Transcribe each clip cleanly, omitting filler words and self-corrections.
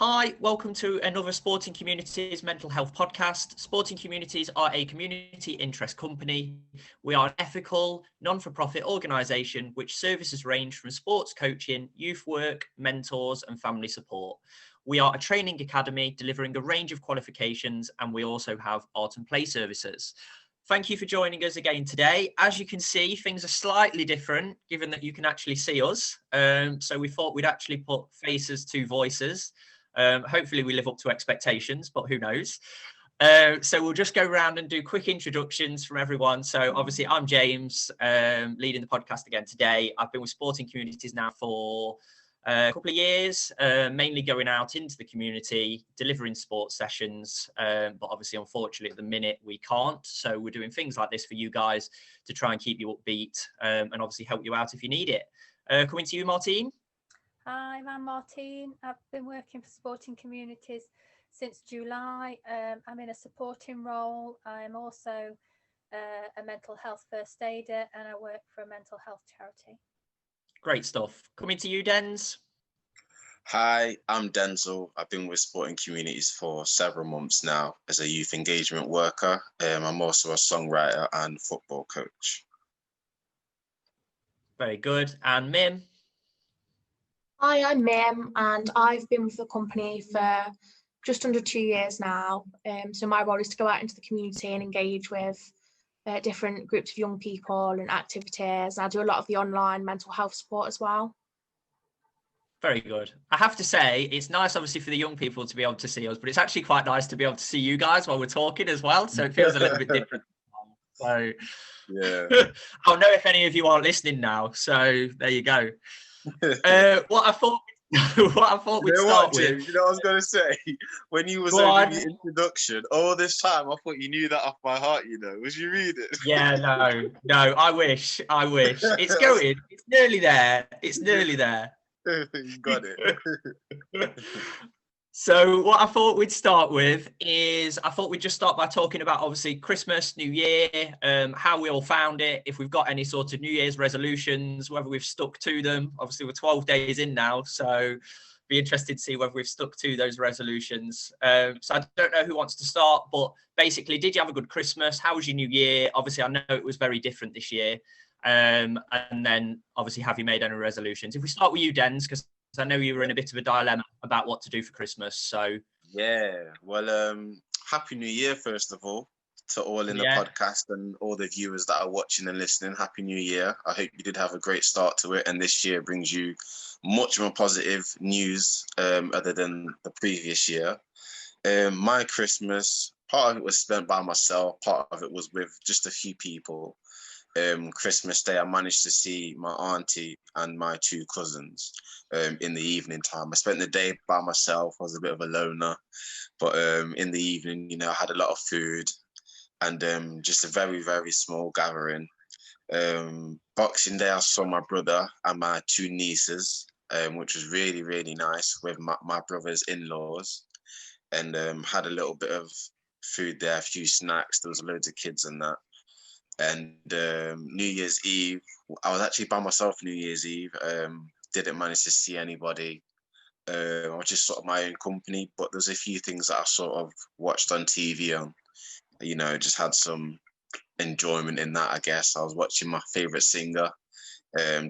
Hi, welcome to another Sporting Communities mental health podcast. Sporting Communities are a community interest company. We are an ethical, non-for-profit organisation which services range from sports coaching, youth work, mentors and family support. We are a training academy delivering a range of qualifications, and we also have art and play services. Thank you for joining us again today. As you can see, things are slightly different given that you can actually see us. So we thought we'd actually put faces to voices. Hopefully we live up to expectations, but who knows? So we'll just go around and do quick introductions from everyone. So obviously I'm James, leading the podcast again today. I've been with Sporting Communities now for a couple of years, mainly going out into the community, delivering sports sessions. But obviously, unfortunately, at the minute we can't. So we're doing things like this for you guys to try and keep you upbeat and obviously help you out if you need it. Coming to you, Martine. Hi, I'm Martine. I've been working for Sporting Communities since July. I'm in a supporting role. I'm also a mental health first aider, and I work for a mental health charity. Great stuff. Coming to you, Dens. Hi, I'm Denzel. I've been with Sporting Communities for several months now as a youth engagement worker. I'm also a songwriter and football coach. Very good. And Mim. Hi, I'm Mim, and I've been with the company for just under 2 years now. So my role is to go out into the community and engage with different groups of young people and activities. I do a lot of the online mental health support as well. Very good. I have to say, it's nice, obviously, for the young people to be able to see us, but it's actually quite nice to be able to see you guys while we're talking as well. So it feels a little bit different. So yeah, I'll know if any of you aren't listening now. So there you go. What I thought we'd start with. You know what I was going to say? When you was over the introduction, all this time, I thought you knew that off by heart, you know. Was you read it? Yeah, no, I wish. It's going. It's nearly there. You got it. So what I thought we'd start with is we'd just start by talking about obviously Christmas, New Year, how we all found it, if we've got any sort of New Year's resolutions, whether we've stuck to them. Obviously we're 12 days in now, so be interested to see whether we've stuck to those resolutions. So I don't know who wants to start, but basically, did you have a good Christmas? How was your New Year? Obviously I know it was very different this year. And then obviously, have you made any resolutions? If we start with you, Dens, because I know you were in a bit of a dilemma about what to do for Christmas. So yeah, well, Happy New Year first of all to all in the podcast and all the viewers that are watching and listening. Happy New Year. I hope you did have a great start to it, and this year brings you much more positive news other than the previous year. My Christmas, part of it was spent by myself, part of it was with just a few people. Christmas Day, I managed to see my auntie and my two cousins in the evening time. I spent the day by myself. I was a bit of a loner, but in the evening, you know, I had a lot of food and just a very, very small gathering. Boxing Day, I saw my brother and my two nieces, which was really, really nice with my brother's in-laws, and had a little bit of food there, a few snacks. There was loads of kids and that. And New Year's Eve, I was actually by myself New Year's Eve. Didn't manage to see anybody. I was just sort of my own company, but there's a few things that I sort of watched on TV and, you know, just had some enjoyment in that, I guess. I was watching my favourite singer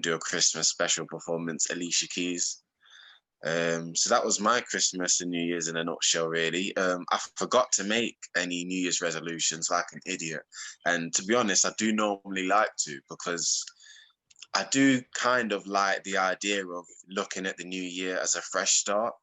do a Christmas special performance, Alicia Keys. So that was my Christmas and New Year's in a nutshell, really. I forgot to make any New Year's resolutions like an idiot. And to be honest, I do normally like to, because I do kind of like the idea of looking at the new year as a fresh start.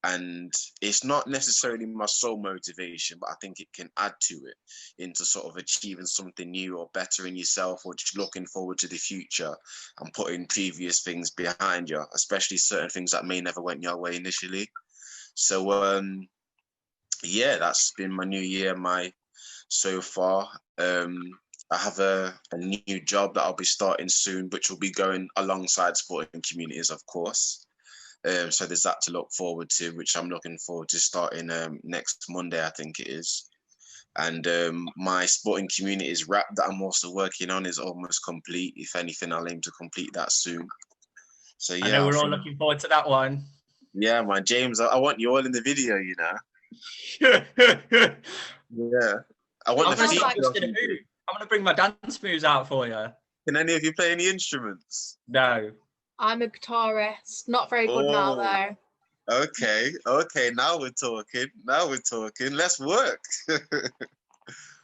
And it's not necessarily my sole motivation, but I think it can add to it into sort of achieving something new or better in yourself, or just looking forward to the future and putting previous things behind you, especially certain things that may never went your way initially. So, yeah, that's been my new year, so far. I have a new job that I'll be starting soon, which will be going alongside Sporting Communities, of course. So there's that to look forward to, which I'm looking forward to starting next Monday, I think it is. And my Sporting Communities rap that I'm also working on is almost complete. If anything, I'll aim to complete that soon. So yeah, I know we're all looking forward to that one. Yeah, man, James, I want you all in the video, you know. Yeah. I want I'm the feature. going to bring my dance moves out for you. Can any of you play any instruments? No. I'm a guitarist. Not very good now, though. Okay. Now we're talking. Let's work.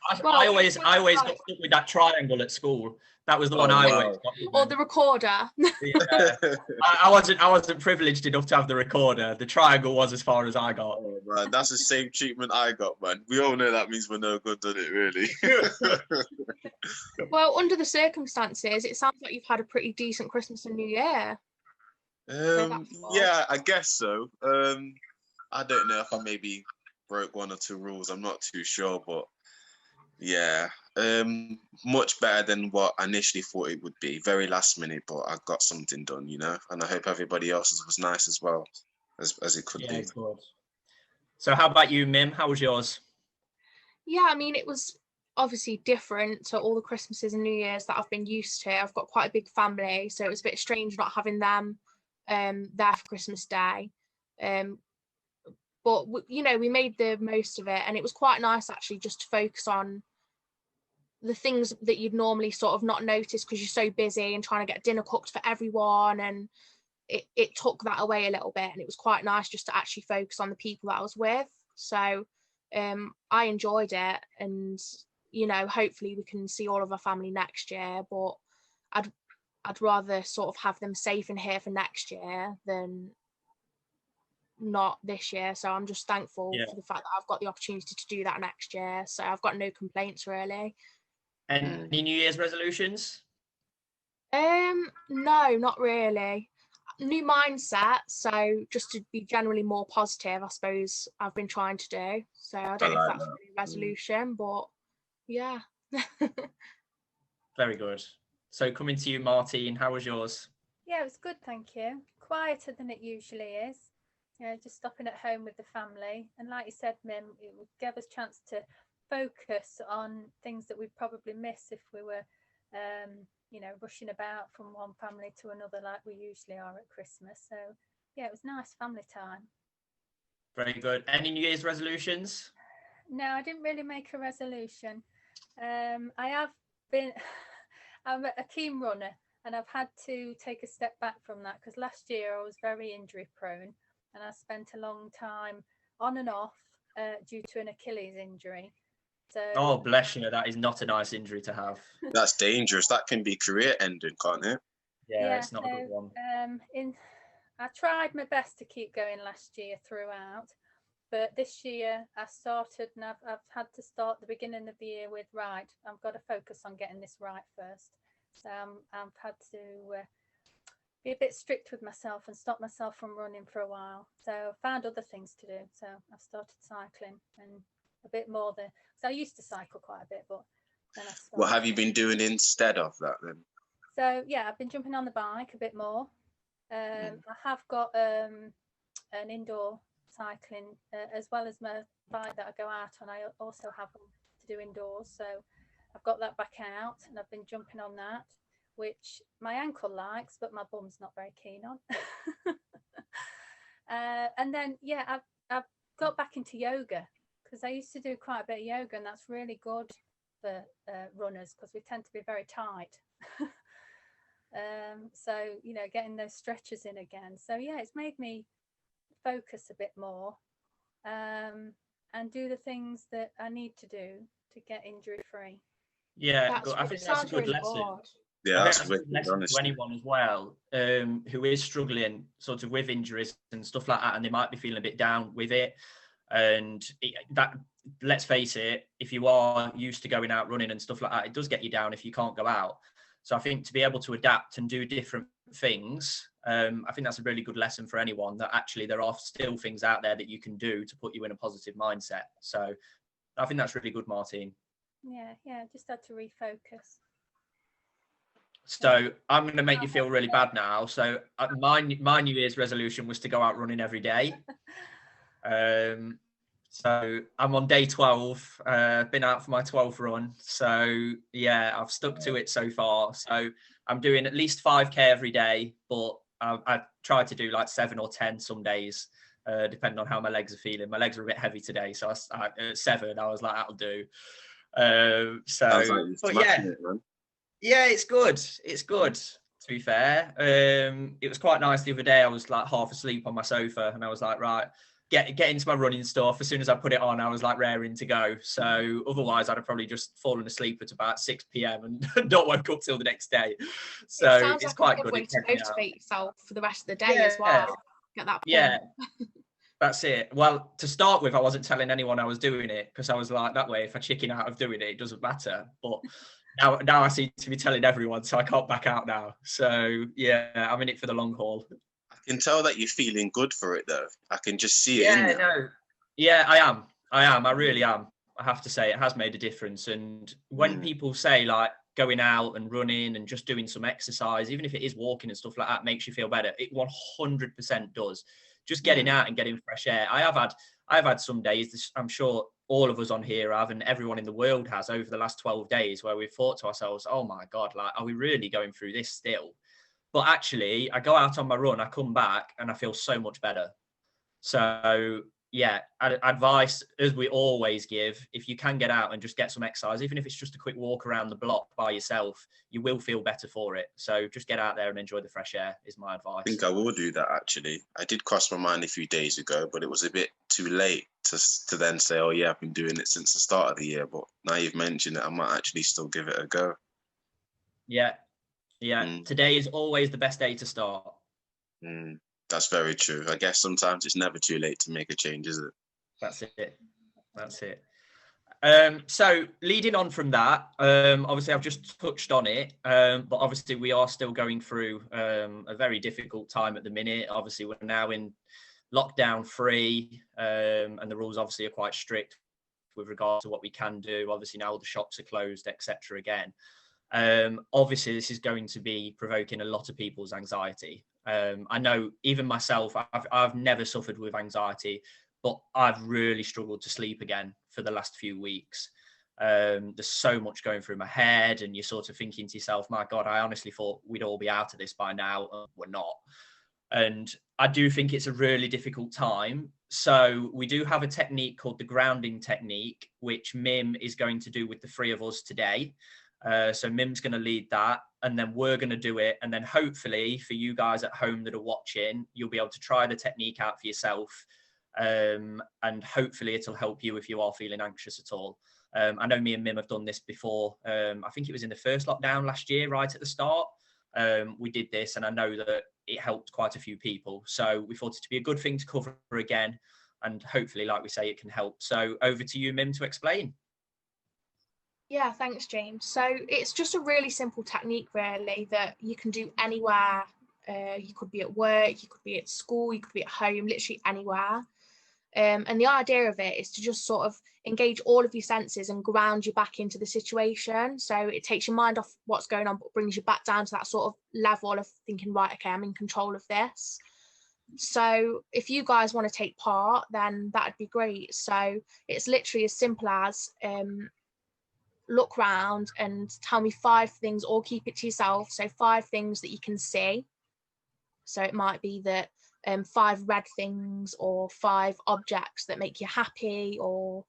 I always got stuck with that triangle at school. That was the one I always got. Or the recorder. Yeah. I wasn't privileged enough to have the recorder. The triangle was as far as I got. Oh man, that's the same treatment I got, man. We all know that means we're no good, doesn't it, really? Well, under the circumstances, it sounds like you've had a pretty decent Christmas and New Year. Yeah, I guess so. I don't know if I maybe broke one or two rules. I'm not too sure, but yeah, much better than what I initially thought it would be. Very last minute, but I got something done, you know, and I hope everybody else's was nice as well, as it could be. Good. So how about you, Mim? How was yours? Yeah, I mean, it was obviously different to all the Christmases and New Years that I've been used to. I've got quite a big family, so it was a bit strange not having them there for Christmas Day. But you know, we made the most of it, and it was quite nice actually just to focus on the things that you'd normally sort of not notice because you're so busy and trying to get dinner cooked for everyone, and it took that away a little bit, and it was quite nice just to actually focus on the people that I was with. So I enjoyed it, and you know, hopefully we can see all of our family next year, but I'd rather sort of have them safe and here for next year than not this year. So I'm just thankful for the fact that I've got the opportunity to do that next year. So I've got no complaints really. Any New Year's resolutions? No, not really. New mindset, so just to be generally more positive, I suppose I've been trying to do. So I don't know if that's really a resolution, but yeah. Very good. So coming to you, Martine, how was yours? Yeah, it was good, thank you. Quieter than it usually is. You know, just stopping at home with the family. And like you said, Mim, it would give us a chance to focus on things that we'd probably miss if we were, you know, rushing about from one family to another like we usually are at Christmas. So, yeah, it was nice family time. Very good. Any New Year's resolutions? No, I didn't really make a resolution. I have been, I'm a team runner, and I've had to take a step back from that because last year I was very injury prone. And I spent a long time on and off due to an Achilles injury. So, oh, bless you. That is not a nice injury to have. That's dangerous. That can be career ending, can't it? Yeah, it's not a good one. I tried my best to keep going last year throughout, but this year I started, and I've had to start the beginning of the year with, right, I've got to focus on getting this right first. So I've had to be a bit strict with myself and stop myself from running for a while. So I found other things to do. So I've started cycling and a bit more than, so I used to cycle quite a bit, but then I started. What have you been doing instead of that then? So yeah, I've been jumping on the bike a bit more. I have got an indoor cycling as well as my bike that I go out on. I also have one to do indoors. So I've got that back out and I've been jumping on that, which my ankle likes, but my bum's not very keen on. And then, yeah, I've got back into yoga because I used to do quite a bit of yoga, and that's really good for runners because we tend to be very tight. So, you know, getting those stretches in again. So, yeah, it's made me focus a bit more and do the things that I need to do to get injury free. Yeah, I think that's a good lesson. Yeah, that's a good lesson to anyone as well who is struggling sort of with injuries and stuff like that, and they might be feeling a bit down with it. And that, let's face it, if you are used to going out running and stuff like that, it does get you down if you can't go out. So I think to be able to adapt and do different things, I think that's a really good lesson for anyone, that actually there are still things out there that you can do to put you in a positive mindset. So I think that's really good, Martine. Yeah, just had to refocus. So I'm going to make you feel really bad now. So my New Year's resolution was to go out running every day. So I'm on day 12, been out for my 12th run. So yeah, I've stuck to it so far. So I'm doing at least 5K every day, but I try to do like 7 or 10 some days, depending on how my legs are feeling. My legs are a bit heavy today, so at 7 I was like, that'll do. Sounds like you're smashing it, man. Yeah, it's good. It's good, to be fair. It was quite nice the other day. I was like half asleep on my sofa, and I was like, right, get into my running stuff. As soon as I put it on, I was like raring to go. So otherwise, I'd have probably just fallen asleep at about 6 p.m. and not woke up till the next day. So it's quite good. Way to motivate yourself for the rest of the day as well. Get that. Yeah. That's it. Well, to start with, I wasn't telling anyone I was doing it because I was like, that way, if I chicken out of doing it, it doesn't matter. But now I seem to be telling everyone, so I can't back out now. So yeah, I'm in it for the long haul. I can tell that you're feeling good for it, though. I can just see it in you. Yeah, I am. I really am. I have to say, it has made a difference. And when people say like going out and running and just doing some exercise, even if it is walking and stuff like that, makes you feel better, it 100% does. Just getting out and getting fresh air. I've had some days, I'm sure all of us on here have, and everyone in the world has, over the last 12 days, where we've thought to ourselves, oh my God, like, are we really going through this still? But actually, I go out on my run, I come back, and I feel so much better. So yeah, advice, as we always give, if you can get out and just get some exercise, even if it's just a quick walk around the block by yourself, you will feel better for it. So just get out there and enjoy the fresh air is my advice. I think I will do that, actually. I did cross my mind a few days ago, but it was a bit too late to then say, oh yeah, I've been doing it since the start of the year. But now you've mentioned it, I might actually still give it a go. Yeah. Today is always the best day to start. That's very true. I guess sometimes it's never too late to make a change, is it? That's it. So leading on from that, obviously I've just touched on it, but obviously we are still going through a very difficult time at the minute. Obviously we're now in lockdown 3, and the rules obviously are quite strict with regard to what we can do. Obviously now all the shops are closed, etc. again. Obviously this is going to be provoking a lot of people's anxiety. I know even myself, I've never suffered with anxiety, but I've really struggled to sleep again for the last few weeks. There's so much going through my head, and you're sort of thinking to yourself, my God, I honestly thought we'd all be out of this by now. We're not. And I do think it's a really difficult time. So we do have a technique called the grounding technique, which Mim is going to do with the 3 of us today. So Mim's going to lead that, and then we're going to do it. And then hopefully for you guys at home that are watching, you'll be able to try the technique out for yourself. And hopefully it'll help you if you are feeling anxious at all. I know me and Mim have done this before. I think it was in the first lockdown last year, right at the start. We did this, and I know that it helped quite a few people. So we thought it to be a good thing to cover again. And hopefully, like we say, it can help. So over to you, Mim, to explain. Yeah, thanks, James. So it's just a really simple technique, really, that you can do anywhere. You could be at work, you could be at school, you could be at home, literally anywhere. And the idea of it is to just sort of engage all of your senses and ground you back into the situation. So it takes your mind off what's going on, but brings you back down to that sort of level of thinking, right, okay, I'm in control of this. So if you guys want to take part, then that'd be great. So it's literally as simple as look round and tell me 5 things, or keep it to yourself. So 5 things that you can see. So it might be that 5 red things, or 5 objects that make you happy, or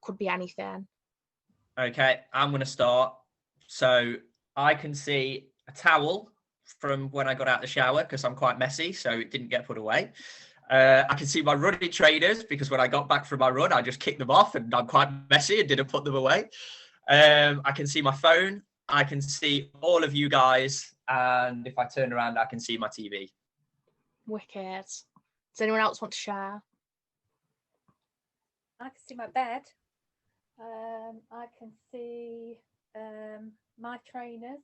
could be anything. Okay, I'm going to start. So I can see a towel from when I got out of the shower, because I'm quite messy, so it didn't get put away. I can see my running trainers, because when I got back from my run, I just kicked them off, and I'm quite messy and didn't put them away. I can see my phone. I can see all of you guys. And if I turn around, I can see my TV. Wicked. Does anyone else want to share? I can see my bed. I can see my trainers.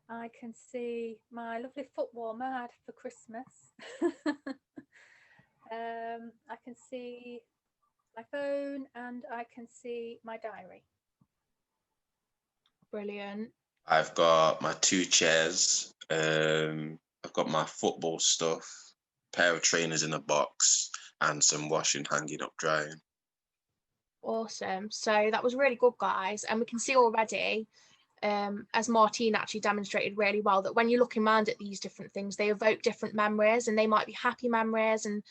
I can see my lovely foot warmer I had for Christmas. I can see my phone, and I can see my diary. Brilliant. I've got my 2 chairs. I've got my football stuff, pair of trainers in a box, and some washing hanging up drying. Awesome. So that was really good, guys. And we can see already as Martine actually demonstrated really well, that when you're looking around at these different things, they evoke different memories, and they might be happy memories and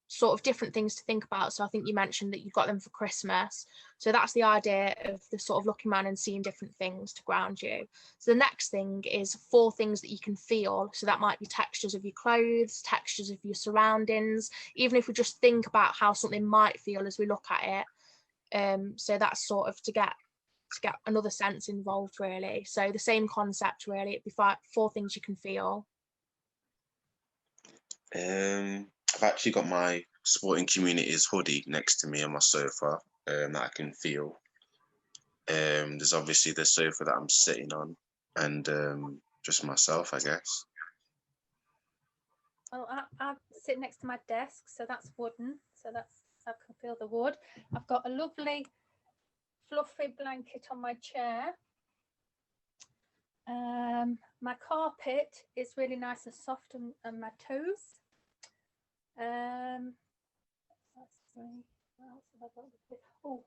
sort of different things to think about. So I think you mentioned that you got them for Christmas. So that's the idea of the sort of looking around and seeing different things to ground you. So the next thing is 4 things that you can feel. So that might be textures of your clothes, textures of your surroundings, even if we just think about how something might feel as we look at it. So that's sort of to get another sense involved, really. So the same concept, really. It'd be 4 things you can feel. I've actually got my Sporting Communities hoodie next to me on my sofa that I can feel. There's obviously the sofa that I'm sitting on, and just myself, I guess. Well, I sit next to my desk, so that's wooden. So I can feel the wood. I've got a lovely fluffy blanket on my chair. My carpet is really nice and soft on my toes. Let's see. What else have I got? Oh,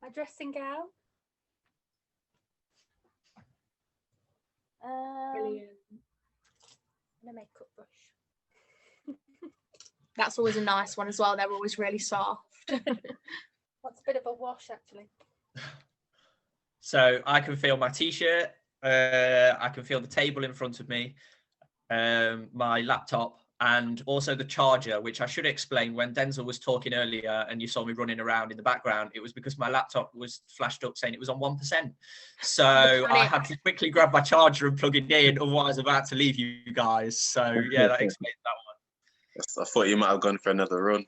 my dressing gown. Brilliant. And a makeup brush. That's always a nice one as well. They're always really soft. What's a bit of a wash, actually? So I can feel my t-shirt. I can feel the table in front of me, my laptop, and also the charger, which I should explain. When Denzel was talking earlier and you saw me running around in the background, it was because my laptop was flashed up saying it was on 1%. So I had to quickly grab my charger and plug it in, otherwise I'm about to leave you guys. So yeah, that explains that one. I thought you might have gone for another run.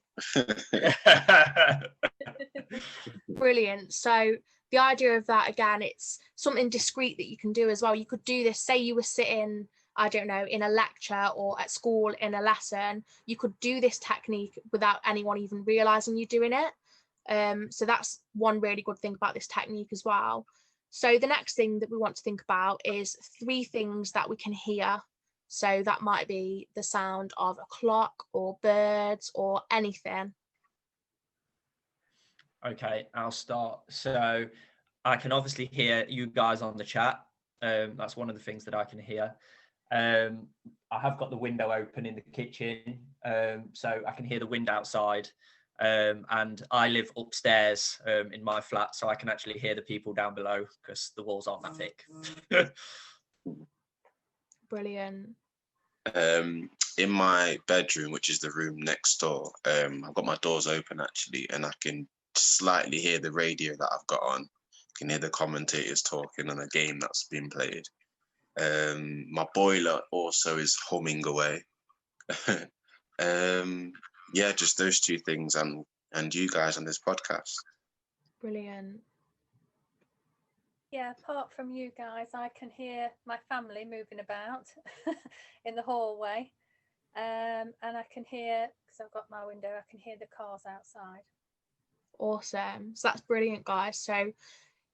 Brilliant. So the idea of that, again, it's something discreet that you can do as well. You could do this, say you were sitting, I don't know, in a lecture or at school in a lesson, you could do this technique without anyone even realizing you're doing it. So that's one really good thing about this technique as well. So the next thing that we want to think about is 3 things that we can hear. So that might be the sound of a clock or birds or anything. Okay, I'll start. So I can obviously hear you guys on the chat. That's one of the things that I can hear. I have got the window open in the kitchen, so I can hear the wind outside. And I live upstairs in my flat, so I can actually hear the people down below because the walls aren't that thick. Brilliant. In my bedroom, which is the room next door, I've got my doors open actually, and I can slightly hear the radio that I've got on. I can hear the commentators talking on a game that's been played. My boiler also is humming away. Yeah, just those 2 things, and you guys on this podcast. Brilliant. Yeah, apart from you guys, I can hear my family moving about in the hallway. And I can hear, because I've got my window, I can hear the cars outside. Awesome. So that's brilliant, guys. So,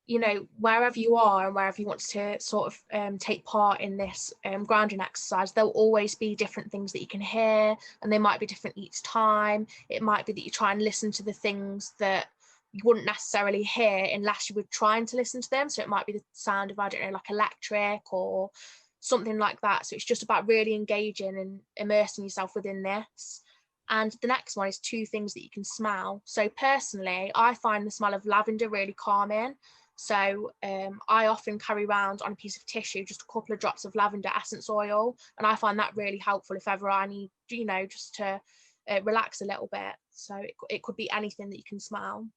you know, wherever you are and wherever you want to sort of take part in this grounding exercise, there'll always be different things that you can hear, and they might be different each time. It might be that you try and listen to the things that you wouldn't necessarily hear unless you were trying to listen to them. So it might be the sound of, I don't know, like electric or something like that. So it's just about really engaging and immersing yourself within this. And the next one is 2 things that you can smell. So personally, I find the smell of lavender really calming. So I often carry around on a piece of tissue just a couple of drops of lavender essence oil, and I find that really helpful if ever I need, you know, just to relax a little bit. So it could be anything that you can smell.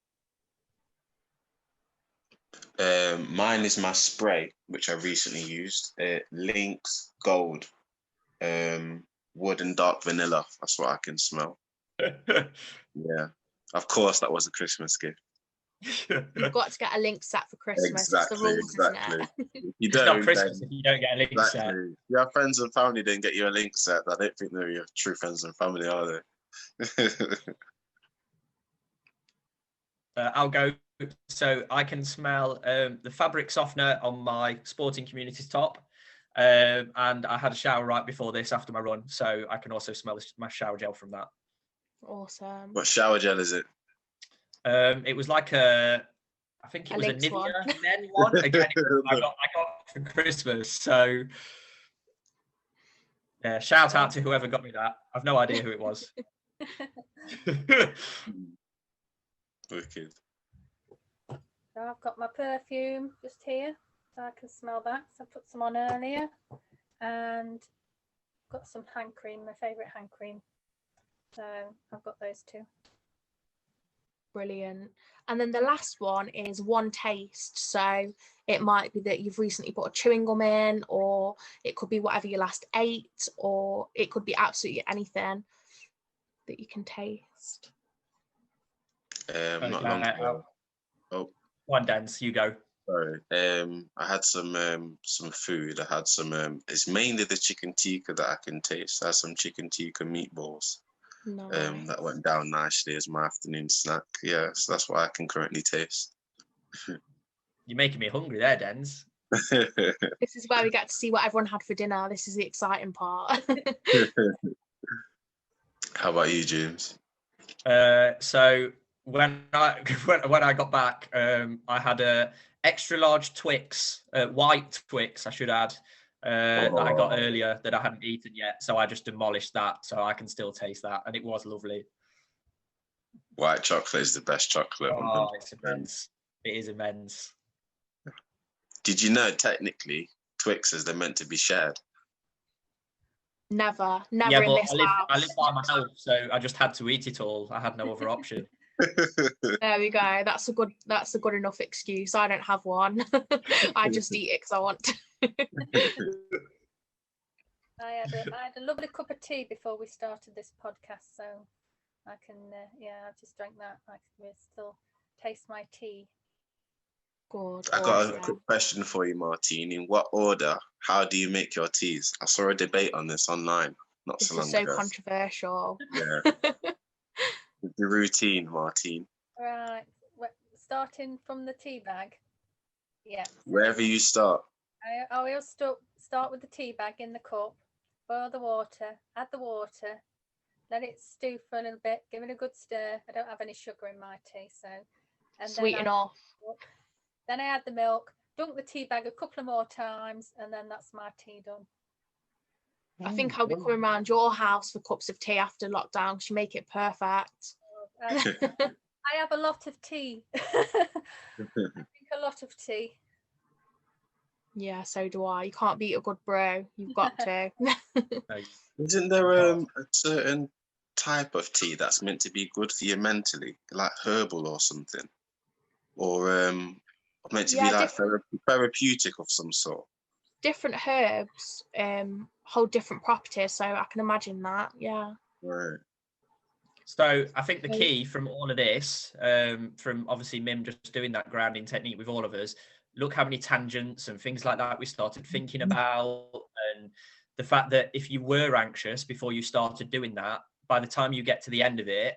Mine is my spray, which I recently used. Lynx Gold, wood and dark vanilla. That's what I can smell. Yeah, of course, that was a Christmas gift. You've got to get a Lynx set for Christmas. Exactly, it's the rules, exactly. Isn't it? You it's not Christmas if you don't get a Lynx set. Your friends and family didn't get you a Lynx set. I don't think they're your true friends and family, are they? I'll go. So I can smell the fabric softener on my Sporting Communities top. And I had a shower right before this after my run. So I can also smell my shower gel from that. Awesome. What shower gel is it? It was like a I think A it was a Lynx one. Nivea Men one. Again, I got for Christmas. So yeah, shout out to whoever got me that. I've no idea who it was. Wicked. So I've got my perfume just here, so I can smell that. So I put some on earlier, and got some hand cream, my favourite hand cream. So I've got those two. Brilliant. And then the last one is one taste. So it might be that you've recently put a chewing gum in, or it could be whatever you last ate, or it could be absolutely anything that you can taste. Not long ago. Oh, one dance, you go. Sorry. I had some food. I had some. It's mainly the chicken tikka that I can taste. I had some chicken tikka meatballs. Nice. That went down nicely as my afternoon snack. Yeah, so that's what I can currently taste. You're making me hungry there, Dens. This is where we get to see what everyone had for dinner. This is the exciting part. How about you, James? So when I got back, I had a extra large Twix, white Twix, I should add, that I got earlier that I hadn't eaten yet. So I just demolished that, so I can still taste that, and it was lovely. White chocolate is the best chocolate. Oh, it's immense. It is immense. Did you know technically Twixes they're meant to be shared? Never Yeah, in but this house. I live by myself, so I just had to eat it all. I had no other option. There we go. That's a good enough excuse. I don't have one. I just eat it because I want to. I had a lovely cup of tea before we started this podcast, so I can I just drank that. I can still taste my tea. Good. I got a quick question for you, Martine. In what order? How do you make your teas? I saw a debate on this online not This so long is so ago. controversial. Yeah. The routine, Martine. Right, starting from the tea bag. Yeah. Wherever you start. I always start with the tea bag in the cup, boil the water, add the water, let it stew for a little bit, give it a good stir. I don't have any sugar in my tea, so. And Sweet enough. Then I add the milk, dunk the tea bag a couple of more times, and then that's my tea done. I think I'll be coming around your house for cups of tea after lockdown because you make it perfect. I have a lot of tea. I drink a lot of tea. Yeah, so do I. You can't beat a good brew. You've got to. Isn't there a certain type of tea that's meant to be good for you mentally, like herbal or something, or meant to be like therapeutic of some sort? Different herbs hold different properties, so I can imagine that. Yeah. Right. So I think the key from all of this, from obviously Mim just doing that grounding technique with all of us, look how many tangents and things like that we started thinking about, and the fact that if you were anxious before you started doing that, by the time you get to the end of it,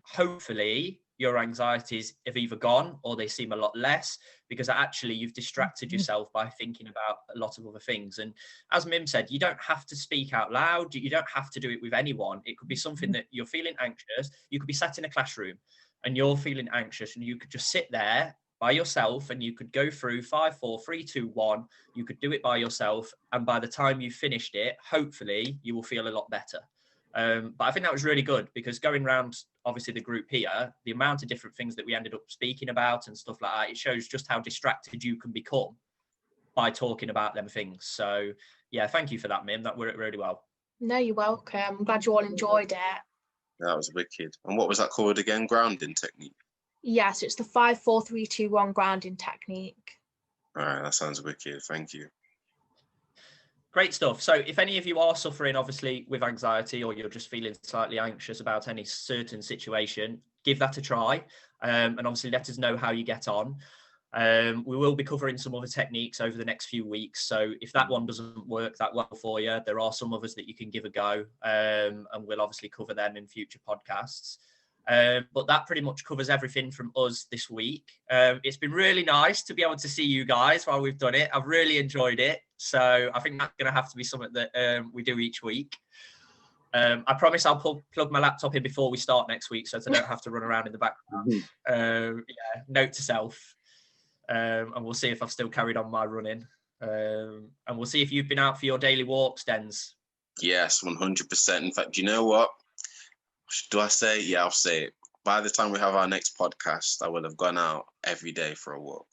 hopefully your anxieties have either gone or they seem a lot less, because actually you've distracted yourself by thinking about a lot of other things. And as Mim said, you don't have to speak out loud. You don't have to do it with anyone. It could be something that you're feeling anxious. You could be sat in a classroom and you're feeling anxious, and you could just sit there by yourself and you could go through 5, 4, 3, 2, 1. You could do it by yourself. And by the time you finished it, hopefully you will feel a lot better. But I think that was really good, because going around, obviously the group here, the amount of different things that we ended up speaking about and stuff like that, it shows just how distracted you can become by talking about them things. So yeah, thank you for that, Mim. That worked really well. No, you're welcome. I'm glad you all enjoyed it. That was wicked. And what was that called again? Grounding technique? Yeah, so it's the 5, 4, 3, 2, 1 grounding technique. All right, that sounds wicked. Thank you. Great stuff. So if any of you are suffering, obviously, with anxiety, or you're just feeling slightly anxious about any certain situation, give that a try. And obviously let us know how you get on. We will be covering some other techniques over the next few weeks. So if that one doesn't work that well for you, there are some others that you can give a go. And we'll obviously cover them in future podcasts. But that pretty much covers everything from us this week. It's been really nice to be able to see you guys while we've done it. I've really enjoyed it. So I think that's going to have to be something that we do each week. I promise I'll plug my laptop in before we start next week, so that I don't have to run around in the background. Note to self. and we'll see if I've still carried on my running. And we'll see if you've been out for your daily walks, Dens. Yes, 100%. In fact, you know what? Do I say? Yeah, I'll say it. By the time we have our next podcast, I will have gone out every day for a walk.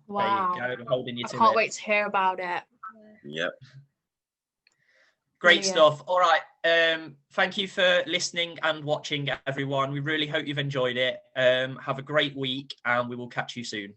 Wow. There you go, holding you I to can't it. wait to hear about it. Yep. Great Brilliant. stuff. All right. Thank you for listening and watching, everyone. We really hope you've enjoyed it. Have a great week, and we will catch you soon.